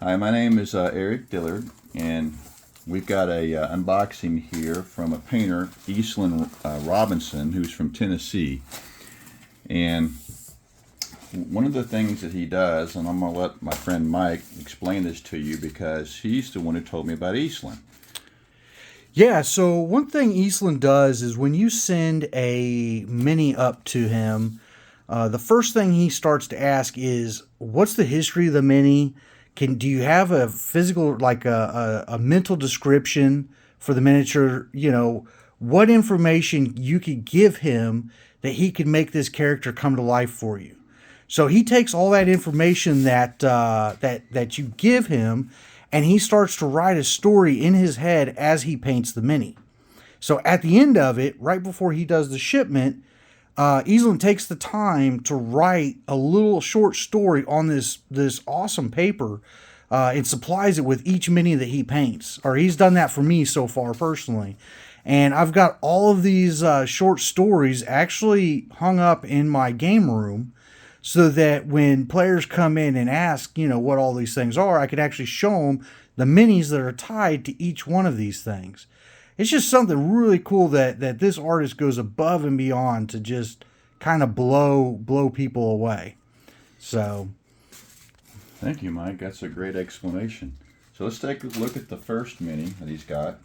Hi, my name is Eric Dillard, and we've got a unboxing here from a painter, Easlin Robinson, who's from Tennessee. And one of the things that he does, and I'm going to let my friend Mike explain this to you because he's the one who told me about Easlin. Yeah, so one thing Eastland does is when you send a mini up to him, the first thing he starts to ask is, "What's the history of the mini? Do you have a physical, like a mental description for the miniature? What information you could give him that he could make this character come to life for you?" So he takes all that information that you give him, and he starts to write a story in his head as he paints the mini. So at the end of it, right before he does the shipment, Easlin takes the time to write a little short story on this awesome paper, and supplies it with each mini that he paints. Or he's done that for me so far personally. And I've got all of these short stories actually hung up in my game room so that when players come in and ask, what all these things are, I could actually show them the minis that are tied to each one of these things. It's just something really cool that this artist goes above and beyond to just kind of blow people away. So, Thank you, Mike. That's a great explanation. So let's take a look at the first mini that he's got.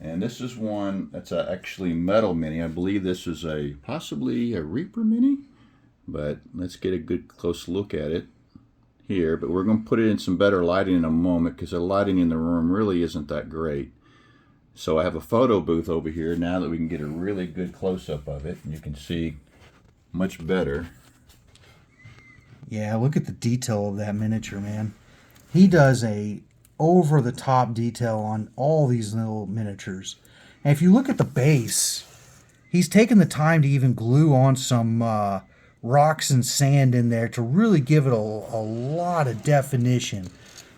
And this is one that's actually metal mini. I believe this is possibly a Reaper mini. But let's get a good close look at it here. But we're going to put it in some better lighting in a moment because the lighting in the room really isn't that great. So I have a photo booth over here now that we can get a really good close-up of it. And you can see much better. yeah, look at the detail of that miniature, man. He does a over-the-top detail on all these little miniatures. And if you look at the base, he's taken the time to even glue on some rocks and sand in there to really give it a lot of definition.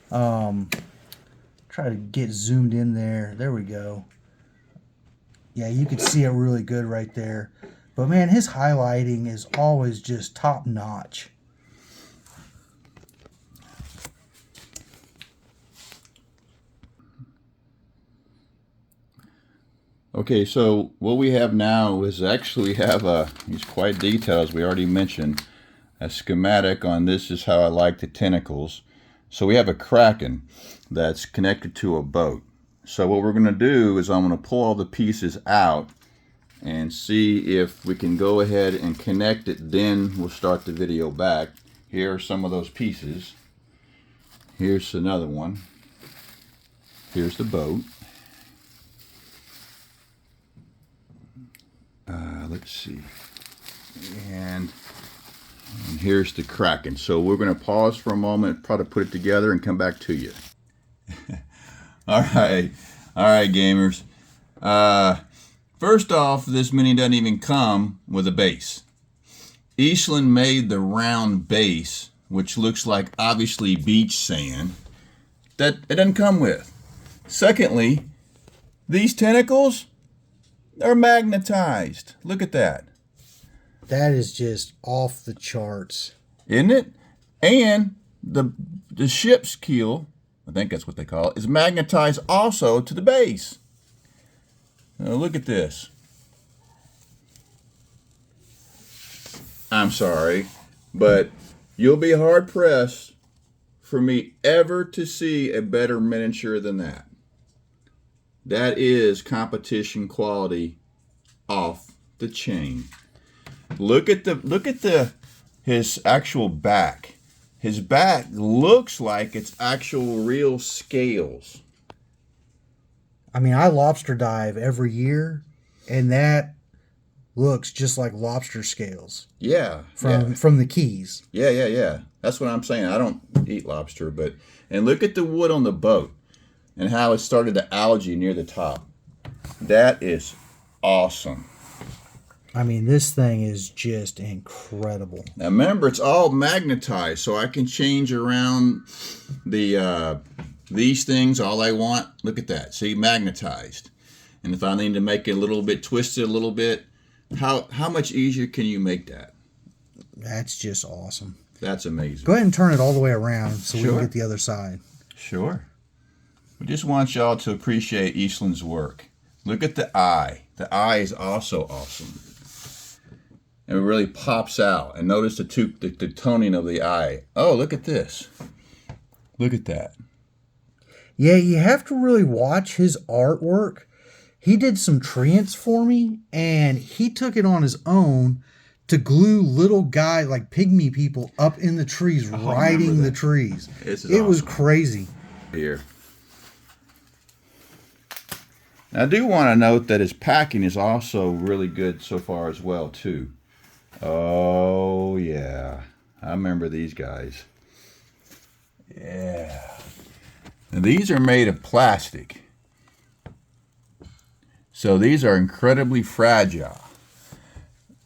Try to get zoomed in there. There we go. Yeah, you can see it really good right there. But man, his highlighting is always just top notch. Okay, so what we have now is actually he's quite detailed, as we already mentioned. A schematic on this is how I like the tentacles. So we have a kraken that's connected to a boat. So what we're going to do is I'm going to pull all the pieces out and see if we can go ahead and connect it. Then we'll start the video back. Here are some of those pieces. Here's another one. Here's the boat. Let's see. And here's the kraken. So we're going to pause for a moment, try to put it together, and come back to you. All right, gamers. First off, this mini doesn't even come with a base. Easlin made the round base, which looks like obviously beach sand, that it doesn't come with. Secondly, these tentacles, they're magnetized. Look at that. That is just off the charts. Isn't it? And the ship's keel, I think that's what they call it, is magnetized also to the base. Now look at this. I'm sorry, but you'll be hard pressed for me ever to see a better miniature than that. That is competition quality off the chain. Look at his actual back. His back looks like it's actual real scales. I mean, I lobster dive every year, and that looks just like lobster scales. Yeah. From the Keys. Yeah. That's what I'm saying. I don't eat lobster, and look at the wood on the boat and how it started to algae near the top. That is awesome. I mean, this thing is just incredible. Now remember, it's all magnetized, so I can change around these things all I want. Look at that. See, magnetized. And if I need to make it a little bit twisted, how much easier can you make that? That's just awesome. That's amazing. Go ahead and turn it all the way around so we Sure. can get the other side. Sure. We just want y'all to appreciate Eastlin's work. Look at the eye. The eye is also awesome. And it really pops out. And notice the toning of the eye. Oh, look at this. Look at that. Yeah, you have to really watch his artwork. He did some treants for me, and he took it on his own to glue little guy like pygmy people up in the trees, riding the trees. It was crazy. Here. Now, I do want to note that his packing is also really good so far as well, too. Oh, yeah. I remember these guys. Yeah. Now, these are made of plastic. So these are incredibly fragile.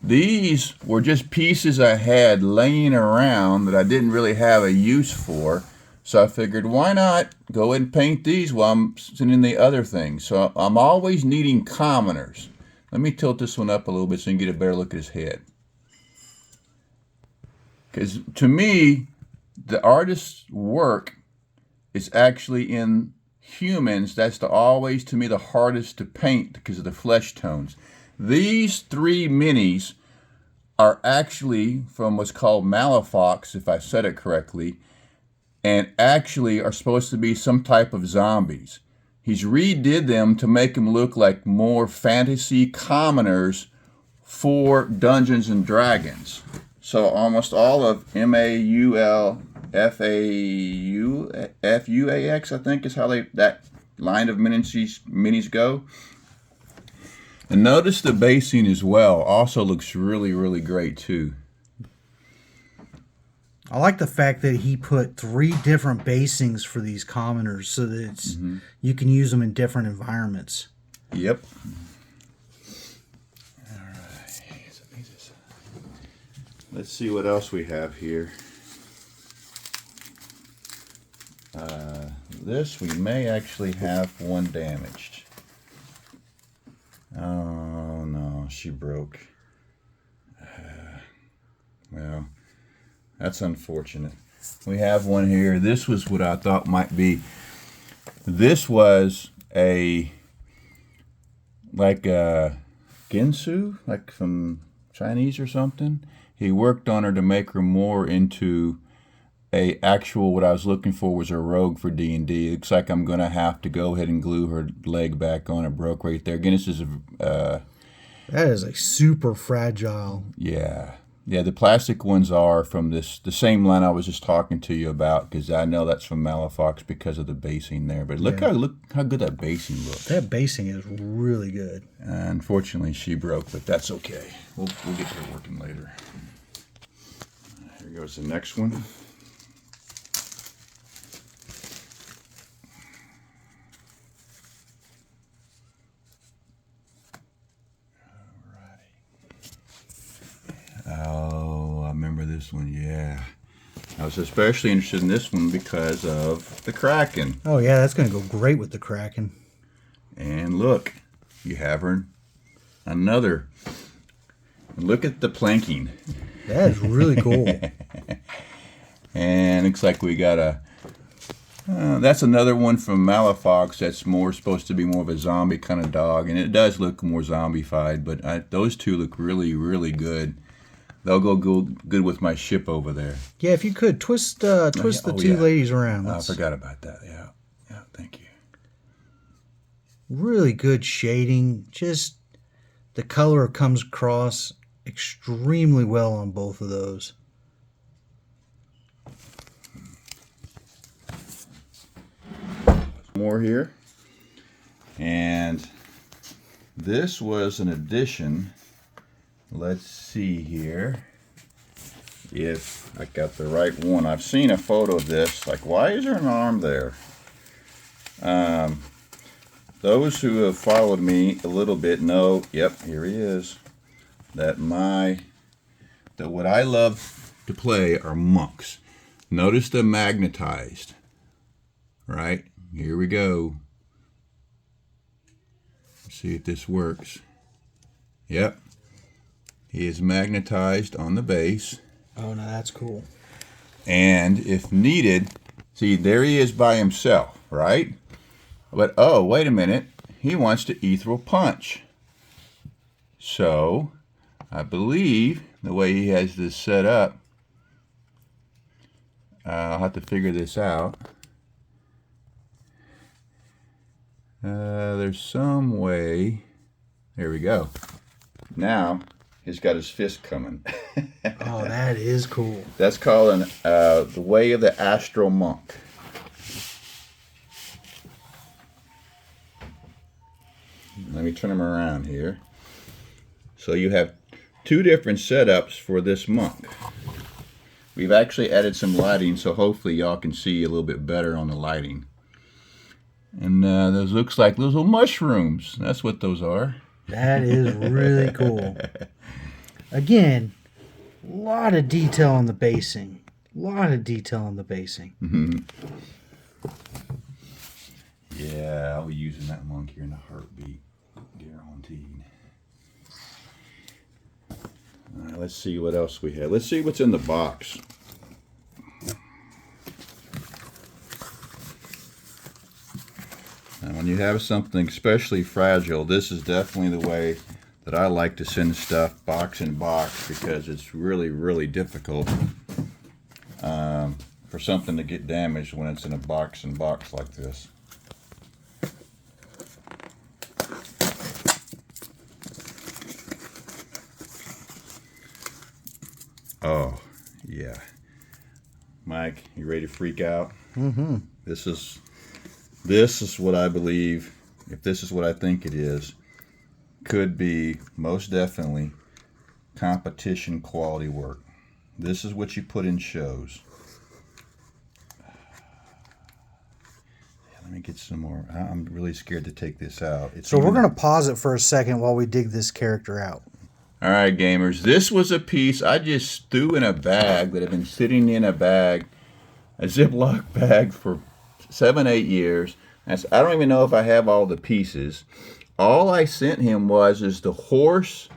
These were just pieces I had laying around that I didn't really have a use for. So I figured, why not go ahead and paint these while I'm sending the other things. So I'm always needing commoners. Let me tilt this one up a little bit so you can get a better look at his head. Because to me, the artist's work is actually in humans. That's always, to me, the hardest to paint because of the flesh tones. These three minis are actually from what's called Malafox, if I said it correctly, and actually are supposed to be some type of zombies. He's redid them to make them look like more fantasy commoners for Dungeons and Dragons. So almost all of MAULFAUX, I think, is how that line of minis go. And notice the basing as well. Also looks really, really great too. I like the fact that he put 3 different basings for these commoners so that it's, you can use them in different environments. Yep. All right. Let's see what else we have here. This we may actually have one damaged. Oh no, she broke. Well, that's unfortunate. We have one here. This was what I thought might be. This was like a Ginsu, like from Chinese or something. He worked on her to make her more into a actual, what I was looking for was a rogue for D&D. Looks like I'm going to have to go ahead and glue her leg back on. It broke right there. Again, this is that is a super fragile. Yeah. Yeah, the plastic ones are from the same line I was just talking to you about, because I know that's from Malafox because of the basing there. But look how good that basing looks. That basing is really good. Unfortunately, she broke, but that's okay. We'll get her working later. Here goes the next one. Oh, I remember this one, yeah. I was especially interested in this one because of the Kraken. Oh, yeah, that's going to go great with the Kraken. And look, you have her another. Look at the planking. That is really cool. And looks like we got that's another one from Malafox that's more supposed to be more of a zombie kind of dog. And it does look more zombified, but those two look really, really good. They'll go good with my ship over there. Yeah, if you could twist the two ladies around. I forgot about that. Yeah, thank you. Really good shading. Just the color comes across extremely well on both of those. More here, and this was an addition. Let's see here if I got the right one. I've seen a photo of this. Like, why is there an arm there? Those who have followed me a little bit know, yep, here he is. That what I love to play are monks. Notice the magnetized, right? Here we go. Let's see if this works. Yep. He is magnetized on the base. Oh, no, that's cool. And if needed, see, there he is by himself, right? But, oh, wait a minute. He wants to ethereal punch. So, I believe the way he has this set up, I'll have to figure this out. There's some way. There we go. Now, he's got his fist coming. Oh, that is cool. That's called the way of the astral monk. Let me turn him around here. So you have two different setups for this monk. We've actually added some lighting, so hopefully y'all can see a little bit better on the lighting. And those looks like little mushrooms. That's what those are. That is really cool. Again, a lot of detail on the basing. Mm-hmm. Yeah, I'll be using that monk here in a heartbeat. Guaranteed. All right, let's see what else we have. Let's see what's in the box. And when you have something especially fragile, this is definitely the way that I like to send stuff box in box, because it's really, really difficult for something to get damaged when it's in a box in box like this. Oh, yeah. Mike, you ready to freak out? Mm-hmm. This is what I believe, if this is what I think it is, could be most definitely competition quality work. This is what you put in shows. Let me get some more. I'm really scared to take this out. So we're going to pause it for a second while we dig this character out. All right, gamers. This was a piece I just threw in a bag that had been sitting in a Ziploc bag for 7-8 years. I don't even know if I have all the pieces. All I sent him is the horse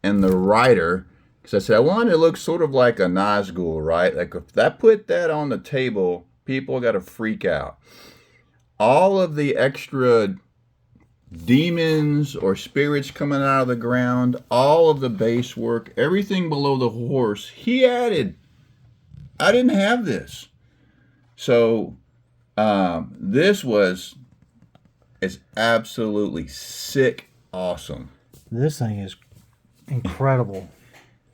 and the rider, because I said I wanted it to look sort of like a Nazgul, right? Like if I put that on the table, people got to freak out. All of the extra demons or spirits coming out of the ground, all of the base work, everything below the horse, he added. I didn't have this. So this is absolutely sick awesome. This thing is incredible.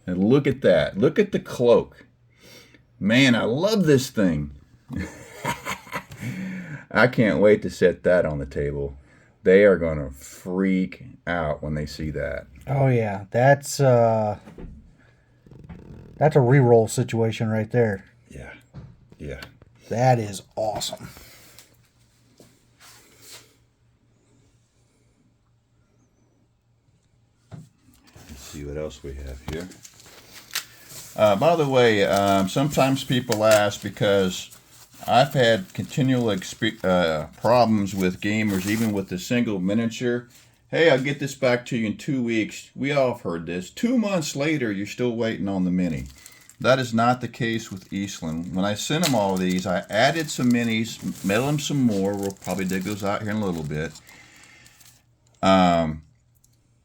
And look at that. Look at the cloak. Man, I love this thing. I can't wait to set that on the table. They are going to freak out when they see that. Oh yeah, that's a re-roll situation right there. Yeah. Yeah. That is awesome. Let's see what else we have here. By the way, sometimes people ask, because I've had continual problems with gamers, even with the single miniature. Hey, I'll get this back to you in 2 weeks. We all have heard this. 2 months later, you're still waiting on the mini. That is not the case with Easlin. When I sent him all of these, I added some minis, mailed him some more. We'll probably dig those out here in a little bit.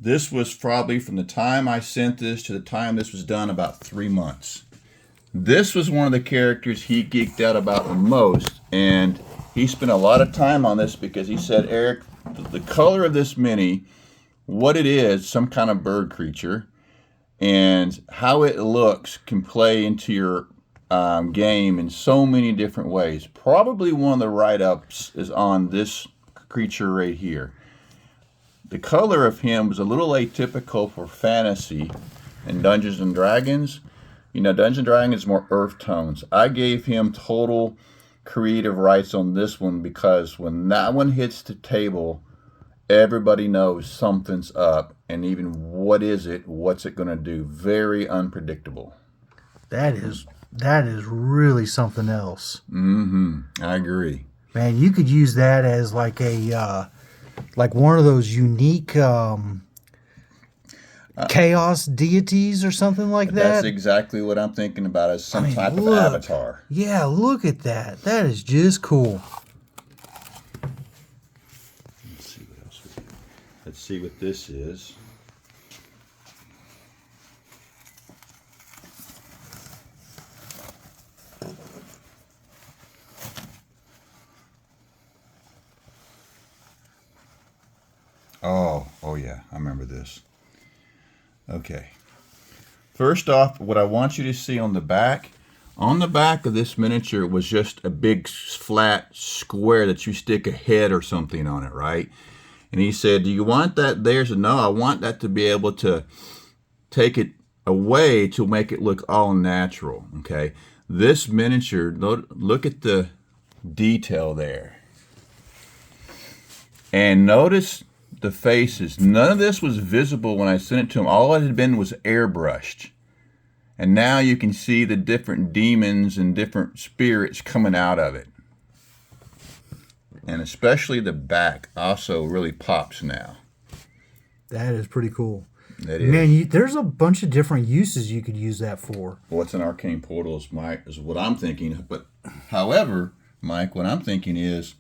This was probably from the time I sent this to the time this was done about 3 months. This was one of the characters he geeked out about the most, and he spent a lot of time on this because he said, Eric, the color of this mini, what it is, some kind of bird creature, and how it looks can play into your game in so many different ways. Probably one of the write-ups is on this creature right here. The color of him was a little atypical for fantasy and Dungeons and Dragons. You know, Dungeons and Dragons is more earth tones. I gave him total creative rights on this one because when that one hits the table, everybody knows something's up. And even what is it? What's it going to do? Very unpredictable. That is really something else. Mm-hmm. I agree. Man, you could use that as like a like one of those unique chaos deities or something like That's that. exactly what I'm thinking about, as some type of look. avatar. Yeah, look at that. That is just cool. Let's see what else we do. Let's see what this is. Oh yeah, I remember this. Okay. First off, what I want you to see on the back of this miniature was just a big flat square that you stick a head or something on it, right? And he said, do you want that there? I said, no, I want that to be able to take it away to make it look all natural, okay? This miniature, look at the detail there. And notice the faces. None of this was visible when I sent it to him. All it had been was airbrushed. And now you can see the different demons and different spirits coming out of it. And especially the back also really pops now. That is pretty cool. That is. Man, there's a bunch of different uses you could use that for. What's an arcane portal is what I'm thinking. But however, Mike, what I'm thinking is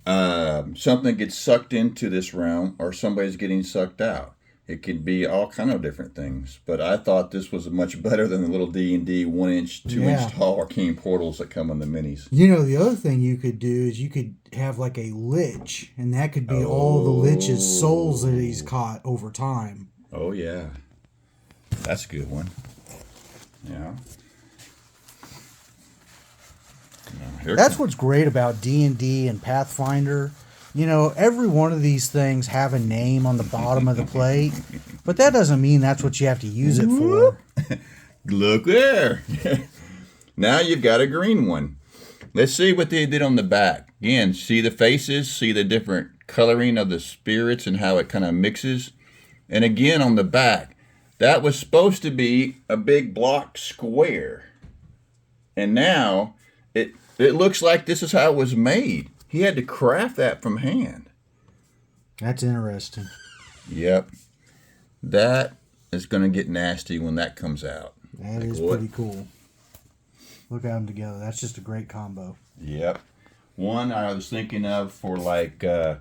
something gets sucked into this realm, or somebody's getting sucked out. It could be all kind of different things. But I thought this was much better than the little D&D 1-inch, 2-inch tall arcane portals that come in the minis. You know, the other thing you could do is you could have like a lich, and that could be all the lich's souls that he's caught over time. Oh, yeah. That's a good one. Yeah. That's what's great about D&D and Pathfinder. You know, every one of these things have a name on the bottom of the plate, but that doesn't mean that's what you have to use it for. Look there. Now you've got a green one. Let's see what they did on the back. Again, see the faces, see the different coloring of the spirits and how it kind of mixes. And again on the back, that was supposed to be a big block square. And now it looks like this is how it was made. He had to craft that from hand. That's interesting. Yep. That is going to get nasty when that comes out. That is pretty cool. Look at them together. That's just a great combo. Yep. One I was thinking of for like the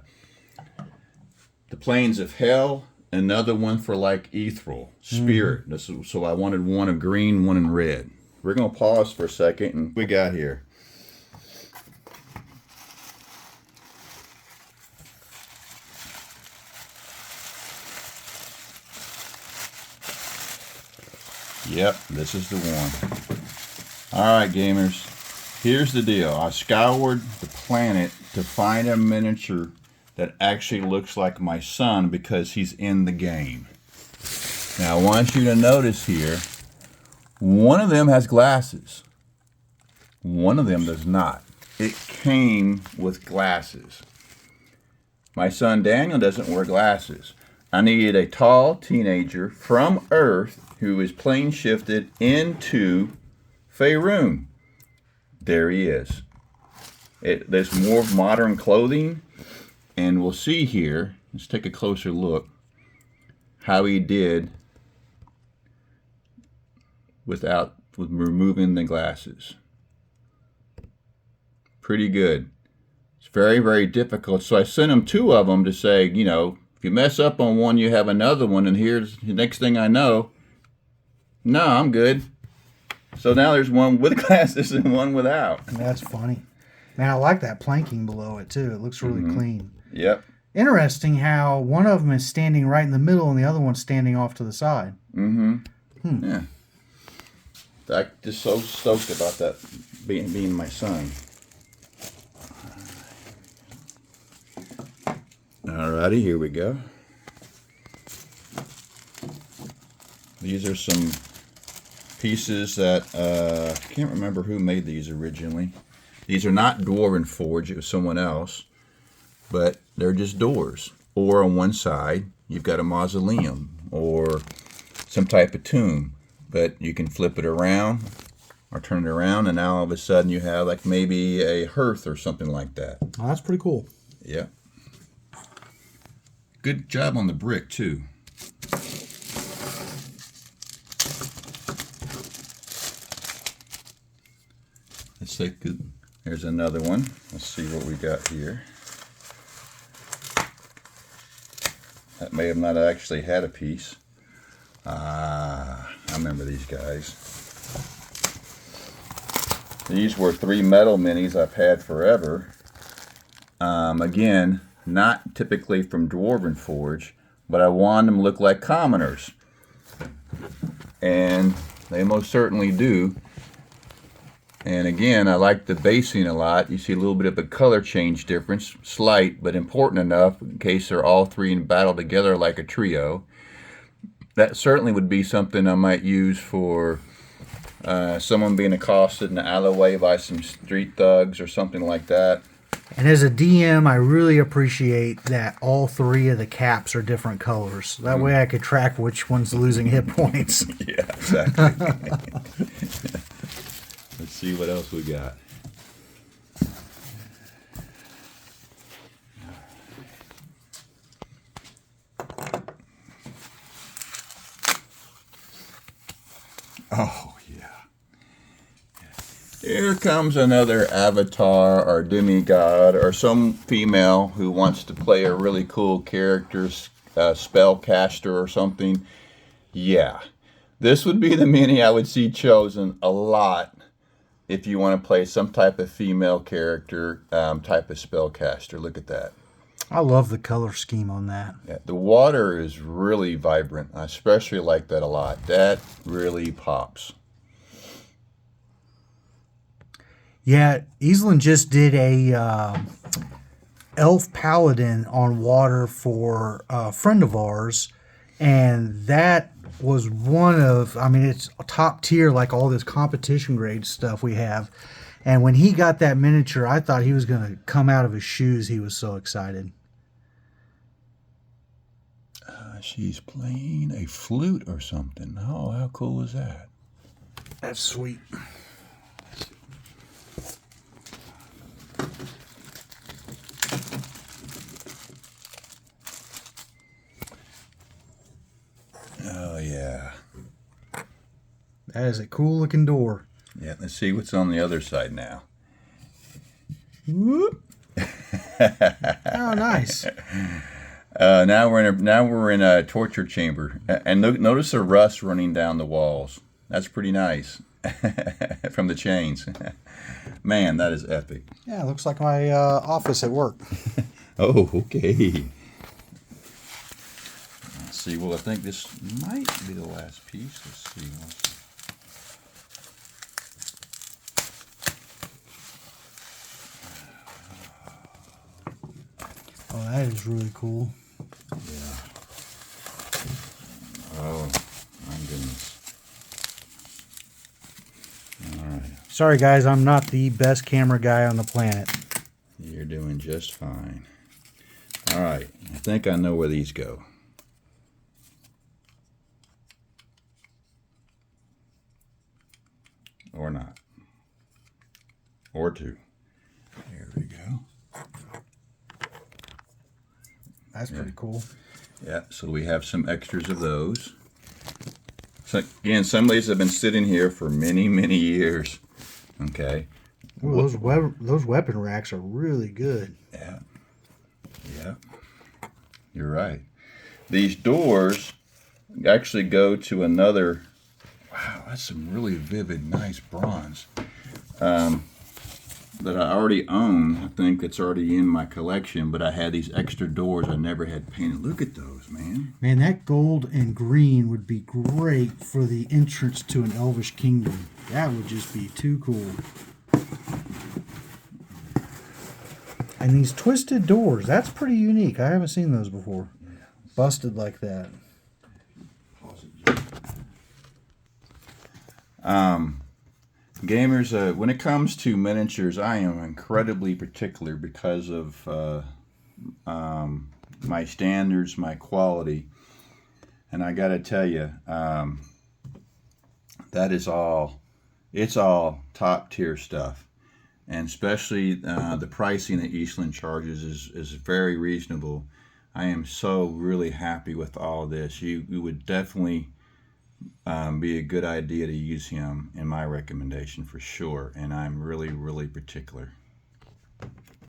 planes of hell. Another one for like ethereal spirit. So I wanted one of green, one in red. We're going to pause for a second and we got here. Yep, this is the one. All right, gamers. Here's the deal. I scoured the planet to find a miniature that actually looks like my son because he's in the game. Now, I want you to notice here, one of them has glasses. One of them does not. It came with glasses. My son Daniel doesn't wear glasses. I needed a tall teenager from Earth who is plane shifted into Faerun. There he is. There's more modern clothing, and we'll see here, let's take a closer look, how he did with removing the glasses. Pretty good. It's very, very difficult. So I sent him 2 of them to say, you know, if you mess up on one, you have another one, and here's the next thing I know, no, I'm good. So now there's one with glasses and one without. That's funny. Man, I like that planking below it, too. It looks really clean. Yep. Interesting how one of them is standing right in the middle and the other one's standing off to the side. Yeah. I'm just so stoked about that being my son. Alrighty, here we go. These are some pieces that I can't remember who made these originally. These are not Dwarven Forge, it was someone else, but they're just doors. Or on one side, you've got a mausoleum or some type of tomb, but you can flip it around or turn it around, and now all of a sudden you have like maybe a hearth or something like that. Oh, that's pretty cool. Yeah. Good job on the brick too. Let's take a, there's another one. Let's see what we got here. That may have not actually had a piece. I remember these guys. These were 3 metal minis I've had forever. Again, not typically from Dwarven Forge, but I wanted them to look like commoners. And they most certainly do. And again, I like the basing a lot. You see a little bit of a color change difference, slight, but important enough in case they're all 3 in battle together like a trio. That certainly would be something I might use for someone being accosted in the alleyway by some street thugs or something like that. And as a DM, I really appreciate that all 3 of the caps are different colors. That way I could track which one's losing hit points. Yeah, exactly. Let's see what else we got. Oh, yeah. Here comes another avatar or demigod or some female who wants to play a really cool character, spellcaster or something. Yeah. This would be the mini I would see chosen a lot if you want to play some type of female character, type of spellcaster. Look at that. I love the color scheme on that. Yeah, the water is really vibrant. I especially like that a lot. That really pops. Yeah, Easlin just did a elf paladin on water for a friend of ours, and that was one of, I mean, it's top tier like all this competition grade stuff we have. And when he got that miniature, I thought he was going to come out of his shoes. He was so excited. She's playing a flute or something. Oh, how cool is that? That's sweet. Oh, yeah. That is a cool looking door. Yeah, let's see what's on the other side now. Whoop. Oh, nice. Now we're in a torture chamber, and notice the rust running down the walls. That's pretty nice from the chains. Man, that is epic. Yeah, it looks like my office at work. Oh, okay. Let's see. Well, I think this might be the last piece. Let's see. Oh, that is really cool. Yeah. Oh, my goodness. All right. Sorry, guys, I'm not the best camera guy on the planet. You're doing just fine. All right. I think I know where these go. Or not. Or 2. There we go. That's pretty cool. Yeah, so we have some extras of those. So again, some of these have been sitting here for many, many years. Okay. Ooh, those weapon racks are really good. Yeah. Yeah. You're right. These doors actually go to another. Wow, that's some really vivid, nice bronze. That I already own. I think it's already in my collection, but I had these extra doors I never had painted. Look at those, man. Man, that gold and green would be great for the entrance to an Elvish kingdom. That would just be too cool. And these twisted doors, that's pretty unique. I haven't seen those before. Busted like that. Gamers, when it comes to miniatures, I am incredibly particular because of my standards, my quality. And I got to tell you, that is all, it's all top tier stuff. And especially the pricing that Easlin charges is very reasonable. I am so really happy with all this. You would definitely be a good idea to use him in my recommendation for sure. And I'm really, really particular.